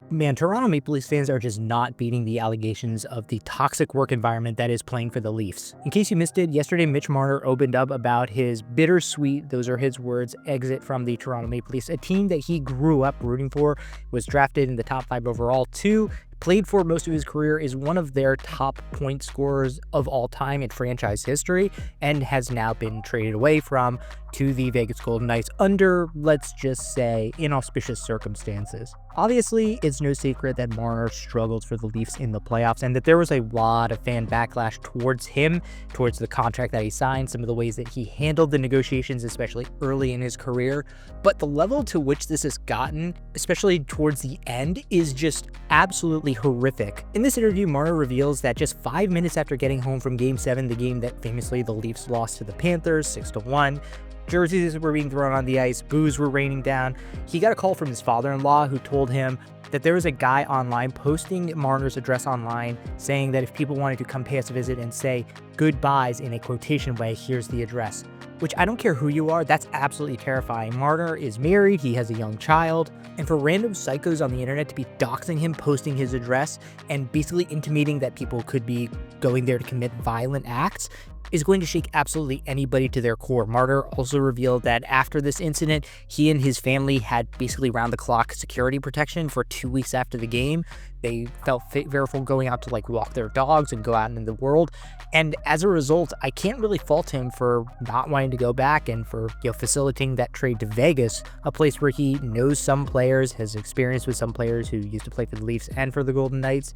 Man, Toronto Maple Leafs fans are just not beating the allegations of the toxic work environment that is playing for the Leafs. In case you missed it, yesterday Mitch Marner opened up about his bittersweet, those are his words, exit from the Toronto Maple Leafs, a team that he grew up rooting for, was drafted in the top 5 overall too, played for most of his career, is one of their top point scorers of all time in franchise history, and has now been traded away from to the Vegas Golden Knights under, let's just say, inauspicious circumstances. Obviously, it's no secret that Marner struggled for the Leafs in the playoffs and that there was a lot of fan backlash towards him, towards the contract that he signed, some of the ways that he handled the negotiations, especially early in his career. But the level to which this has gotten, especially towards the end, is just absolutely horrific. In this interview, Marner reveals that just 5 minutes after getting home from Game 7, the game that famously the Leafs lost to the Panthers 6-1, jerseys were being thrown on the ice, boos were raining down, he got a call from his father-in-law who told him that there was a guy online posting Marner's address online, saying that if people wanted to come pay us a visit and say goodbyes in a quotation way, here's the address. Which, I don't care who you are, that's absolutely terrifying. Marner is married, he has a young child, and for random psychos on the internet to be doxing him, posting his address, and basically intimating that people could be going there to commit violent acts is going to shake absolutely anybody to their core. Marner also revealed that after this incident, he and his family had basically round-the-clock security protection for 2 weeks after the game. They felt fearful going out to walk their dogs and go out in the world. And as a result, I can't really fault him for not wanting to go back and for facilitating that trade to Vegas, a place where he knows some players, has experience with some players who used to play for the Leafs and for the Golden Knights.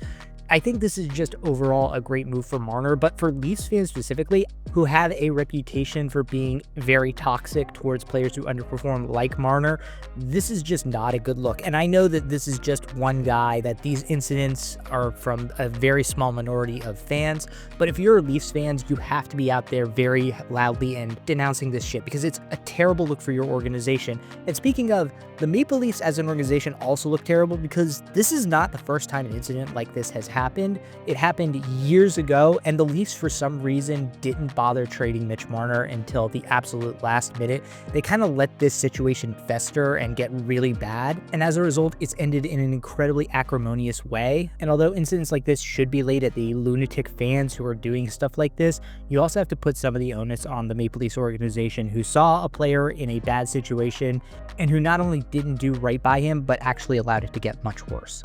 I think this is just overall a great move for Marner, but for Leafs fans specifically, who have a reputation for being very toxic towards players who underperform like Marner, this is just not a good look. And I know that this is just one guy, that these incidents are from a very small minority of fans, but if you're Leafs fans, you have to be out there very loudly and denouncing this shit, because it's a terrible look for your organization. And speaking of, the Maple Leafs as an organization also look terrible, because this is not the first time an incident like this has happened. It happened years ago, and the Leafs for some reason didn't bother trading Mitch Marner until the absolute last minute. They kind of let this situation fester and get really bad, and as a result, it's ended in an incredibly acrimonious way. And although incidents like this should be laid at the lunatic fans who are doing stuff like this, you also have to put some of the onus on the Maple Leafs organization, who saw a player in a bad situation and who not only didn't do right by him, but actually allowed it to get much worse.